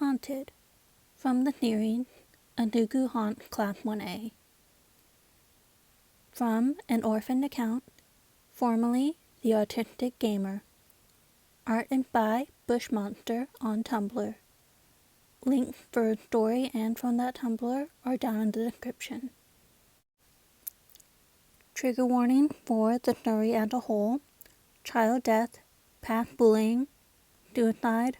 Haunted, from the series Izuku Haunts Class 1A. From an orphaned account, formerly The Artistic Gamer. Art and by Bush Monster on Tumblr. Links for the story and from that Tumblr are down in the description. Trigger warning for the story as a whole: child death, past bullying, suicide,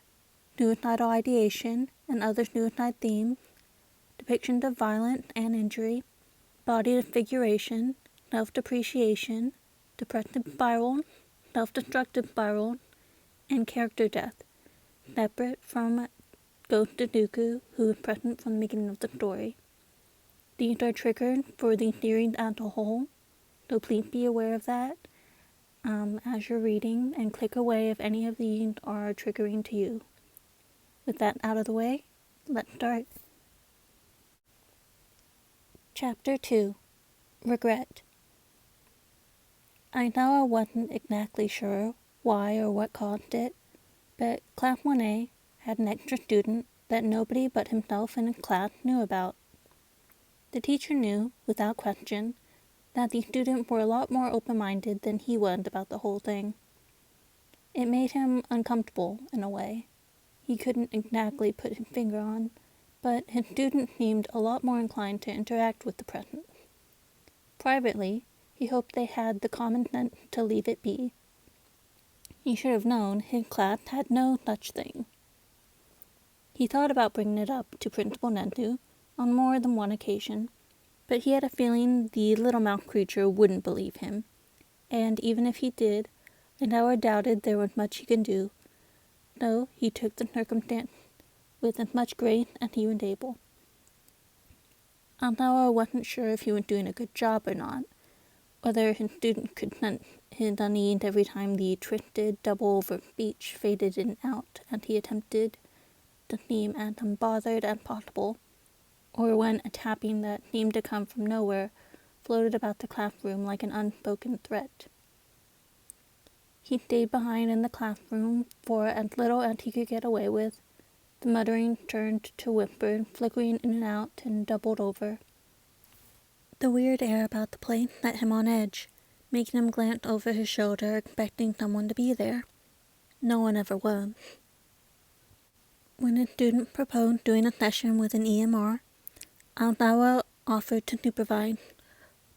suicidal ideation, and other suicide themes, depictions of violence and injury, body disfiguration, self-depreciation, depressive spirals, self-destructive spirals, and character death, separate from Ghost Izuku, who is present from the beginning of the story. These are triggers for the series as a whole, so please be aware of that as you're reading, and click away if any of these are triggering to you. With that out of the way, let's start. Chapter 2. Regret. I wasn't exactly sure why or what caused it, but Class 1A had an extra student that nobody but himself and his class knew about. The teacher knew, without question, that the students were a lot more open-minded than he was about the whole thing. It made him uncomfortable, in a way. He couldn't exactly put his finger on, but his students seemed a lot more inclined to interact with the present. Privately, he hoped they had the common sense to leave it be. He should have known his class had no such thing. He thought about bringing it up to Principal Nentu on more than one occasion, but he had a feeling the little mouse creature wouldn't believe him, and even if he did, Midorya doubted there was much he could do, so he took the circumstance with as much grace as he was able. Midorya wasn't sure if he was doing a good job or not, whether his students could sense his unease every time the twisted, double-over speech faded in and out and he attempted to seem as unbothered as possible, or when a tapping that seemed to come from nowhere floated about the classroom like an unspoken threat. He stayed behind in the classroom for as little as he could get away with. The muttering turned to whispers, flickering in and out and doubled over. The weird air about the place set him on edge, making him glance over his shoulder, expecting someone to be there. No one ever was. When a student proposed doing a session with an EMR, Midorya offered to supervise,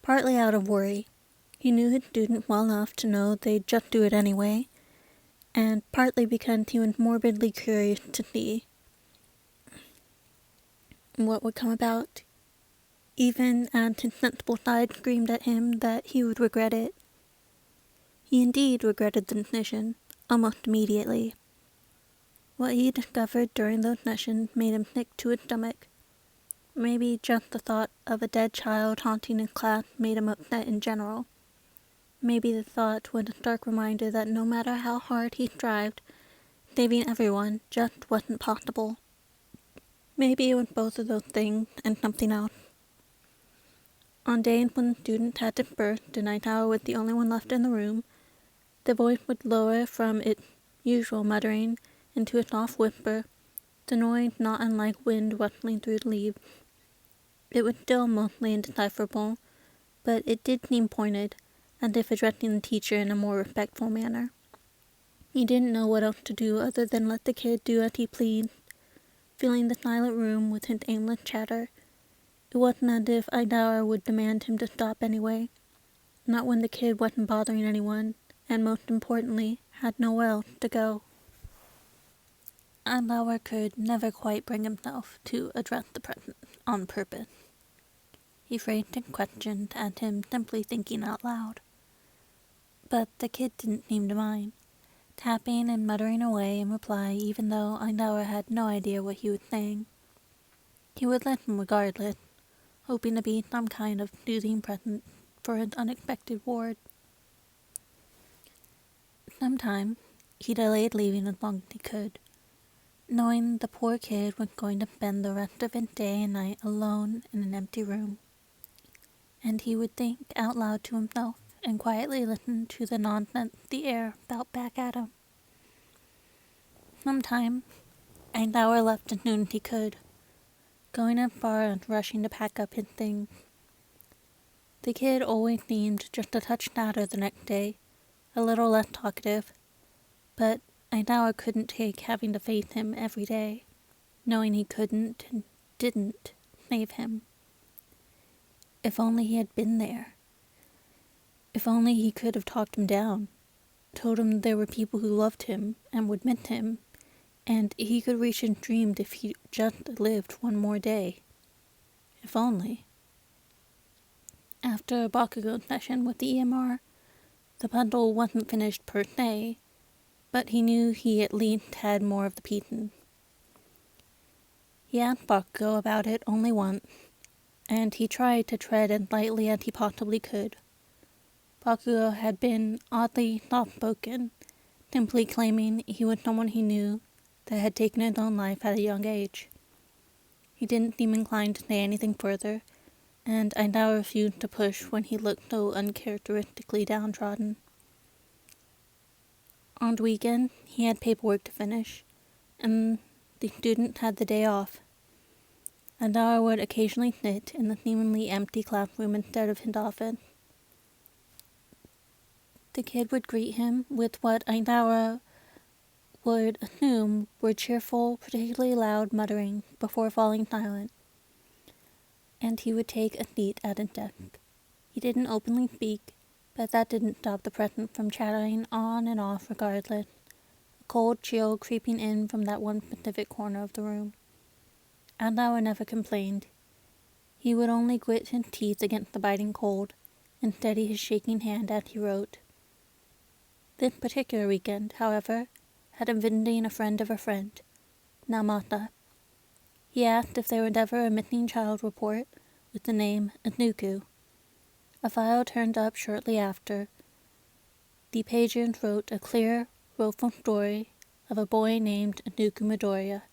partly out of worry. He knew his student well enough to know they'd just do it anyway, and partly because he was morbidly curious to see what would come about, even as his sensible side screamed at him that he would regret it. He indeed regretted the decision, almost immediately. What he discovered during those sessions made him sick to his stomach. Maybe just the thought of a dead child haunting his class made him upset in general. Maybe the thought was a stark reminder that no matter how hard he strived, saving everyone just wasn't possible. Maybe it was both of those things and something else. On days when the students had dispersed and Midorya was the only one left in the room, the voice would lower from its usual muttering into a soft whisper, the noise not unlike wind rustling through the leaves. It was still mostly indecipherable, but it did seem pointed, as if addressing the teacher in a more respectful manner. He didn't know what else to do other than let the kid do as he pleased, filling the silent room with his aimless chatter. It wasn't as if Midorya would demand him to stop anyway, not when the kid wasn't bothering anyone, and most importantly, had nowhere else to go. Midorya could never quite bring himself to address the present on purpose. He phrased his questions at him simply thinking out loud. But the kid didn't seem to mind, tapping and muttering away in reply even though Midorya had no idea what he was saying. He would listen regardless, hoping to be some kind of soothing presence for his unexpected ward. Sometimes he delayed leaving as long as he could, knowing the poor kid was going to spend the rest of his day and night alone in an empty room. And he would think out loud to himself and quietly listen to the nonsense the air spouted back at him. Sometimes Einauer left as soon as he could, going as far and rushing to pack up his things. The kid always seemed just a touch sadder the next day, a little less talkative, but Einauer couldn't take having to face him every day, knowing he couldn't and didn't save him. If only he had been there. If only he could have talked him down, told him there were people who loved him and would miss him, and he could reach his dreams if he just lived one more day. If only. After a Bakugo session with the EMR, the puzzle wasn't finished per se, but he knew he at least had more of the pieces. He asked Bakugo about it only once, and he tried to tread as lightly as he possibly could. Bakugo had been oddly soft-spoken, simply claiming he was someone he knew that had taken his own life at a young age. He didn't seem inclined to say anything further, and I now refused to push when he looked so uncharacteristically downtrodden. On the weekend, he had paperwork to finish, and the student had the day off. Andara would occasionally sit in the seemingly empty classroom instead of his office. The kid would greet him with what Andara would assume were cheerful, particularly loud mutterings before falling silent, and he would take a seat at his desk. He didn't openly speak, but that didn't stop the present from chattering on and off regardless, a cold chill creeping in from that one specific corner of the room. Andauer never complained. He would only grit his teeth against the biting cold and steady his shaking hand as he wrote. This particular weekend, however, had him visiting a friend of a friend, Namata. He asked if there was ever a missing child report with the name Izuku. A file turned up shortly after. The pages wrote a clear, willful story of a boy named Izuku Midorya,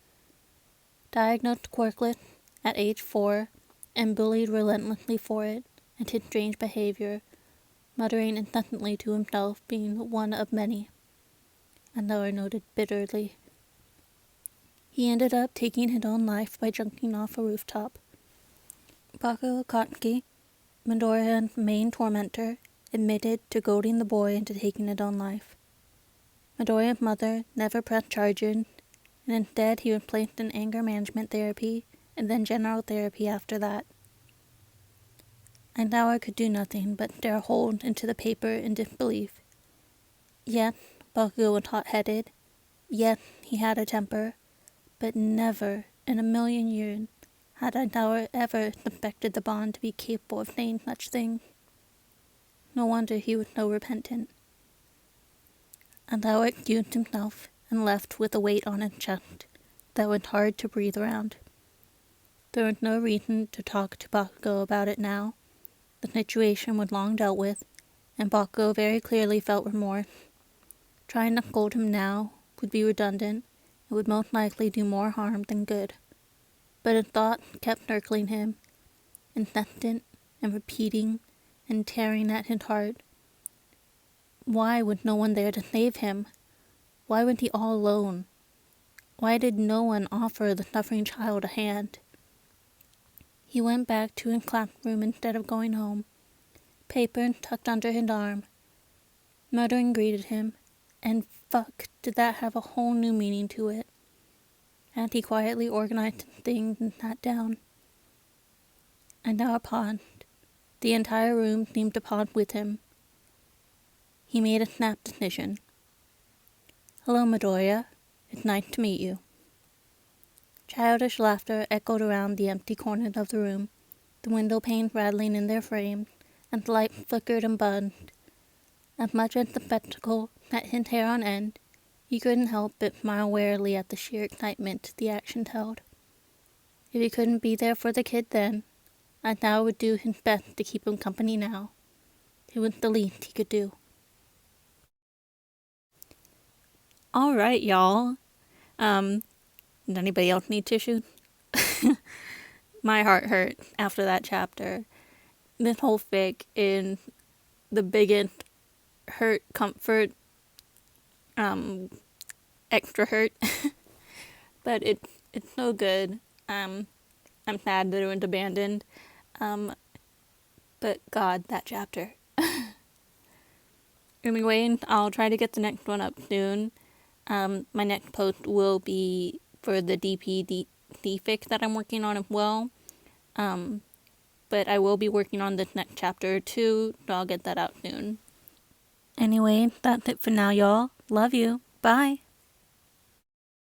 diagnosed quirkless at age 4 and bullied relentlessly for it and his strange behavior, muttering incessantly to himself being one of many. Andauer noted bitterly. He ended up taking his own life by jumping off a rooftop. Bakugo Akatsuki, Midoriya's main tormentor, admitted to goading the boy into taking his own life. Midoriya's mother never pressed charges, and instead he was placed in anger management therapy and then general therapy after that. Andauer could do nothing but stare hold into the paper in disbelief. Yes, Bakugo was hot-headed. Yes, he had a temper, but never in a million years had Andauer ever suspected the bond to be capable of saying such things. No wonder he was so repentant. Andauer excused himself and left with a weight on his chest that was hard to breathe around. There was no reason to talk to Bakugo about it now. The situation was long dealt with, and Bakugo very clearly felt remorse. Trying to scold him now would be redundant and would most likely do more harm than good. But a thought kept circling him, incessant and repeating and tearing at his heart. Why was no one there to save him? Why was he all alone? Why did no one offer the suffering child a hand? He went back to his classroom instead of going home, paper tucked under his arm. Muttering greeted him, and fuck, did that have a whole new meaning to it. And he quietly organized his things and sat down. And now paused. The entire room seemed to pause with him. He made a snap decision. Hello, Midorya. It's nice to meet you. Childish laughter echoed around the empty corners of the room, the window panes rattling in their frames, and the light flickered and buzzed. As much as the spectacle set his hair on end, he couldn't help but smile wearily at the sheer excitement the action held. If he couldn't be there for the kid then, Andauer would do his best to keep him company now. It was the least he could do. Alright, y'all. Does anybody else need tissues? My heart hurt after that chapter. This whole fic is the biggest hurt, comfort, extra hurt but it's so good. I'm sad that it was abandoned. But God, that chapter. Anyway, I'll try to get the next one up soon. My next post will be for the DP fic that I'm working on as well. But I will be working on this next chapter too, so I'll get that out soon. Anyway, that's it for now, y'all. Love you. Bye.